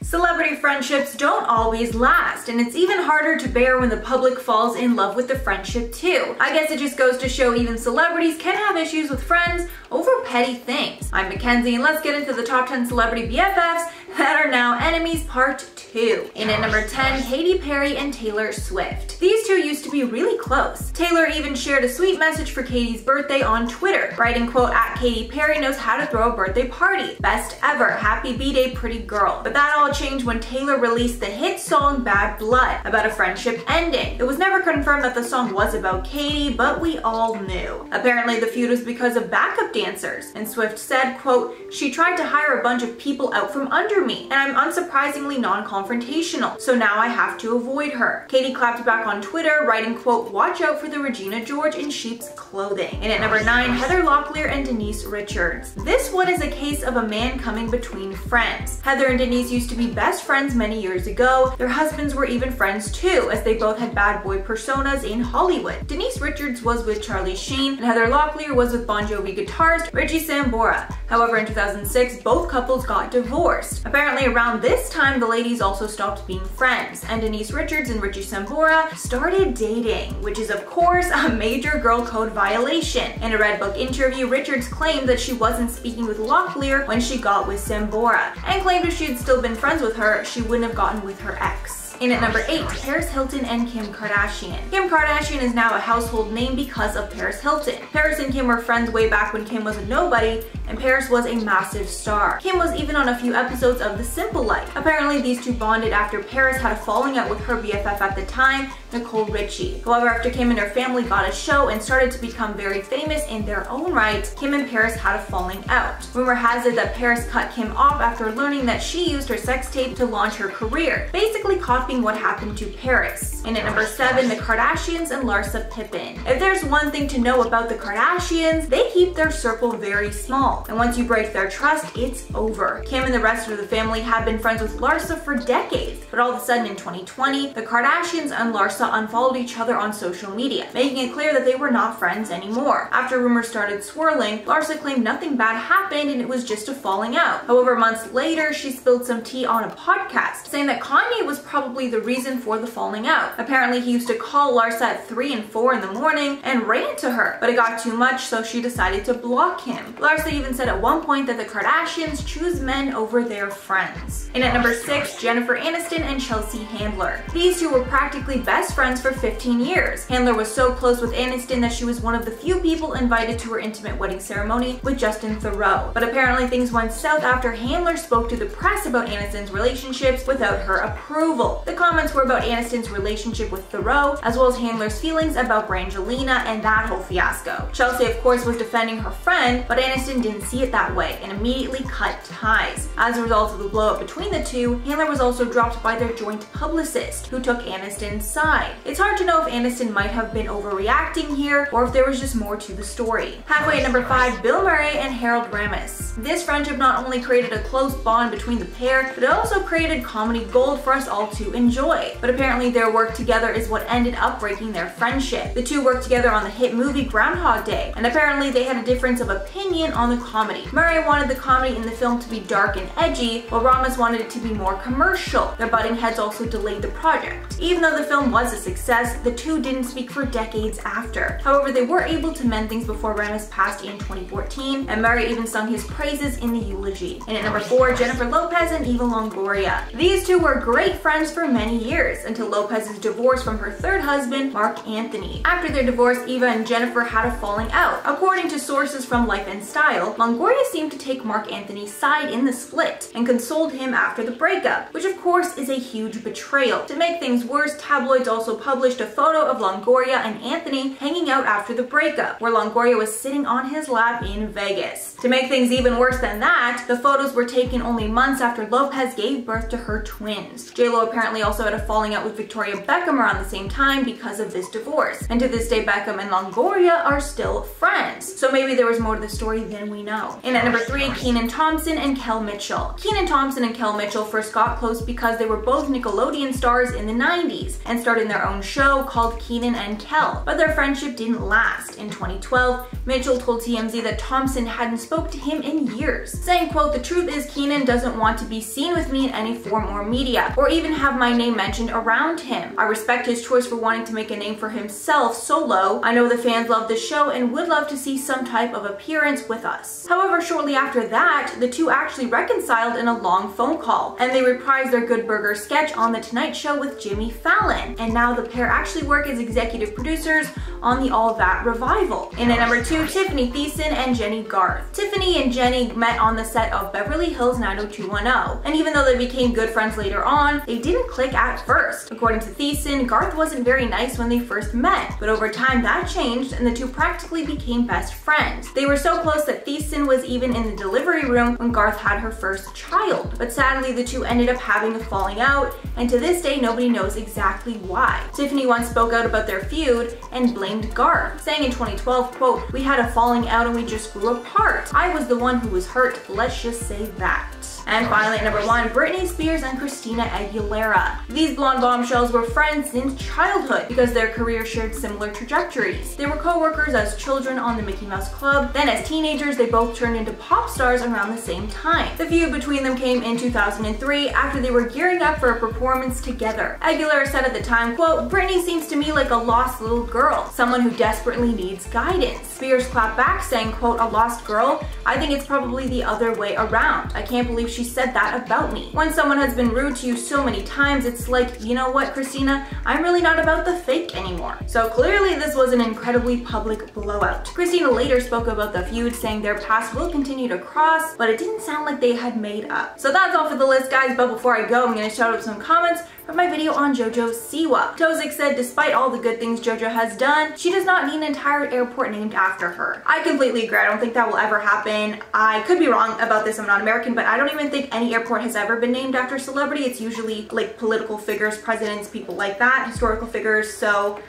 Celebrity friendships don't always last, and it's even harder to bear when the public falls in love with the friendship too. I guess it just goes to show even celebrities can have issues with friends over petty things. I'm Mackenzie, and let's get into the top 10 celebrity BFFs that are now enemies part 2. In at number 10, Katy Perry and Taylor Swift. These two used to be really close. Taylor even shared a sweet message for Katy's birthday on Twitter, writing, quote, "At Katy Perry knows how to throw a birthday party. Best ever. Happy B-Day, pretty girl." But that all changed when Taylor released the hit song Bad Blood about a friendship ending. It was never confirmed that the song was about Katy, but we all knew. Apparently the feud was because of backup dancers, and Swift said, quote, "She tried to hire a bunch of people out from under me, and I'm unsurprisingly non-confrontational, so now I have to avoid her." Katy clapped back on Twitter, writing, quote, "Watch out for the Regina George in sheep's clothing." And at number 9, Heather Locklear and Denise Richards. This one is a case of a man coming between friends. Heather and Denise used to be best friends many years ago. Their husbands were even friends too, as they both had bad boy personas in Hollywood. Denise Richards was with Charlie Sheen, and Heather Locklear was with Bon Jovi guitarist Richie Sambora. However, in 2006, both couples got divorced. Apparently around this time, the ladies also stopped being friends, and Denise Richards and Richie Sambora started dating, which is of course a major girl code violation. In a Red Book interview, Richards claimed that she wasn't speaking with Locklear when she got with Sambora, and claimed if she had still been friends with her, she wouldn't have gotten with her ex. In at number 8, Paris Hilton and Kim Kardashian. Kim Kardashian is now a household name because of Paris Hilton. Paris and Kim were friends way back when Kim was a nobody, and Paris was a massive star. Kim was even on a few episodes of The Simple Life. Apparently these two bonded after Paris had a falling out with her BFF at the time, Nicole Richie. However, after Kim and her family got a show and started to become very famous in their own right, Kim and Paris had a falling out. Rumor has it that Paris cut Kim off after learning that she used her sex tape to launch her career, basically copying what happened to Paris. And at number 7, the Kardashians and Larsa Pippen. If there's one thing to know about the Kardashians, they keep their circle very small, and once you break their trust, it's over. Kim and the rest of the family have been friends with Larsa for decades, but all of a sudden in 2020, the Kardashians and Larsa unfollowed each other on social media, making it clear that they were not friends anymore. After rumors started swirling, Larsa claimed nothing bad happened and it was just a falling out. However, months later, she spilled some tea on a podcast, saying that Kanye was probably the reason for the falling out. Apparently, he used to call Larsa at 3 and 4 in the morning and rant to her, but it got too much, so she decided to block him. Larsa even said at one point that the Kardashians choose men over their friends. And at number 6, Jennifer Aniston and Chelsea Handler. These two were practically best friends for 15 years. Handler was so close with Aniston that she was one of the few people invited to her intimate wedding ceremony with Justin Theroux. But apparently things went south after Handler spoke to the press about Aniston's relationships without her approval. The comments were about Aniston's relationship with Theroux, as well as Handler's feelings about Brangelina and that whole fiasco. Chelsea, of course, was defending her friend, but Aniston didn't see it that way and immediately cut ties. As a result of the blow up between the two, Handler was also dropped by their joint publicist, who took Aniston's side. It's hard to know if Aniston might have been overreacting here, or if there was just more to the story. Halfway at number 5, Bill Murray and Harold Ramis. This friendship not only created a close bond between the pair, but it also created comedy gold for us all to enjoy. But apparently their work together is what ended up breaking their friendship. The two worked together on the hit movie Groundhog Day, and apparently they had a difference of opinion on the comedy. Murray wanted the comedy in the film to be dark and edgy, while Ramis wanted it to be more commercial. Their butting heads also delayed the project. Even though the film was a success, the two didn't speak for decades after. However, they were able to mend things before Ramis passed in 2014, and Murray even sung his praises in the eulogy. And at number 4, Jennifer Lopez and Eva Longoria. These two were great friends for many years, until Lopez's divorce from her third husband, Mark Anthony. After their divorce, Eva and Jennifer had a falling out. According to sources from Life and Style, Longoria seemed to take Mark Anthony's side in the split and consoled him after the breakup, which of course is a huge betrayal. To make things worse, tabloids also published a photo of Longoria and Anthony hanging out after the breakup, where Longoria was sitting on his lap in Vegas. To make things even worse than that, the photos were taken only months after Lopez gave birth to her twins. JLo apparently also had a falling out with Victoria Beckham around the same time because of this divorce, and to this day Beckham and Longoria are still friends. So maybe there was more to the story than we we know. And at number 3, Kenan Thompson and Kel Mitchell. Kenan Thompson and Kel Mitchell first got close because they were both Nickelodeon stars in the 90s and started their own show called Kenan and Kel, but their friendship didn't last. In 2012, Mitchell told TMZ that Thompson hadn't spoke to him in years, saying, quote, "The truth is Kenan doesn't want to be seen with me in any form or media, or even have my name mentioned around him. I respect his choice for wanting to make a name for himself solo. I know the fans love the show and would love to see some type of appearance with us." However, shortly after that, the two actually reconciled in a long phone call, and they reprised their Good Burger sketch on The Tonight Show with Jimmy Fallon, and now the pair actually work as executive producers on the All That revival. And at number 2, Tiffany Thiessen and Jenny Garth. Tiffany and Jenny met on the set of Beverly Hills 90210, and even though they became good friends later on, they didn't click at first. According to Thiessen, Garth wasn't very nice when they first met, but over time that changed and the two practically became best friends. They were so close that Thiessen was even in the delivery room when Garth had her first child, but sadly the two ended up having a falling out, and to this day nobody knows exactly why. Tiffany once spoke out about their feud and blamed Garth, saying in 2012, quote, "We had a falling out and we just grew apart. I was the one who was hurt, let's just say that." And finally, at number 1, Britney Spears and Christina Aguilera. These blonde bombshells were friends since childhood because their careers shared similar trajectories. They were co-workers as children on the Mickey Mouse Club. Then as teenagers, they both turned into pop stars around the same time. The feud between them came in 2003 after they were gearing up for a performance together. Aguilera said at the time, quote, "Britney seems to me like a lost little girl, someone who desperately needs guidance." Spears clapped back saying, quote, "A lost girl? I think it's probably the other way around. I can't believe she said that about me. When someone has been rude to you so many times, it's like, you know what, Christina, I'm really not about the fake anymore." So clearly this was an incredibly public blowout. Christina later spoke about the feud, saying their paths will continue to cross, but it didn't sound like they had made up. So that's all for the list, guys, but before I go, I'm going to shout out some comments from my video on JoJo Siwa. Tozik said, "Despite all the good things JoJo has done, she does not need an entire airport named after her." I completely agree. I don't think that will ever happen. I could be wrong about this. I'm not American, but I don't even think any airport has ever been named after a celebrity. It's usually like political figures, presidents, people like that, historical figures. So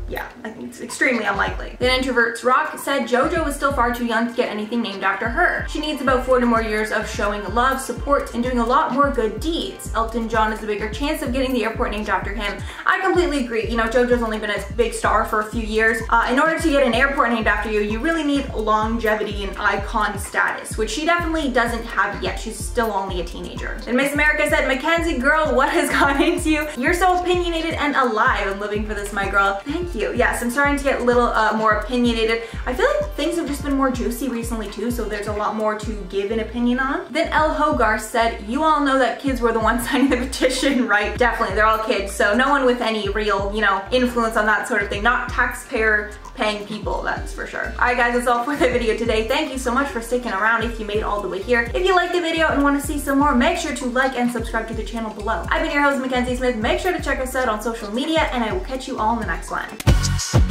yeah, I think it's extremely unlikely. Then Introverts Rock said JoJo is still far too young to get anything named after her. She needs about 40 more years of showing love, support, and doing a lot more good deeds. Elton John is a bigger chance of getting the airport named after him. I completely agree. You know, JoJo's only been a big star for a few years. In order to get an airport named after you, you really need longevity and icon status, which she definitely doesn't have yet. She's still only a teenager. And Miss America said, "Mackenzie, girl, what has gone into you? You're so opinionated and alive. I'm living for this, my girl." Thank you. Yes, I'm starting to get a little more opinionated. I feel like things have just been more juicy recently too, so there's a lot more to give an opinion on. Then El Hogar said, "You all know that kids were the ones signing the petition, right?" Definitely, they're all kids, so no one with any real, you know, influence on that sort of thing. Not taxpayer paying people, that's for sure. Alright guys, that's all for the video today. Thank you so much for sticking around if you made it all the way here. If you liked the video and want to see some more, make sure to like and subscribe to the channel below. I've been your host, Mackenzie Smith. Make sure to check us out on social media, and I will catch you all in the next one.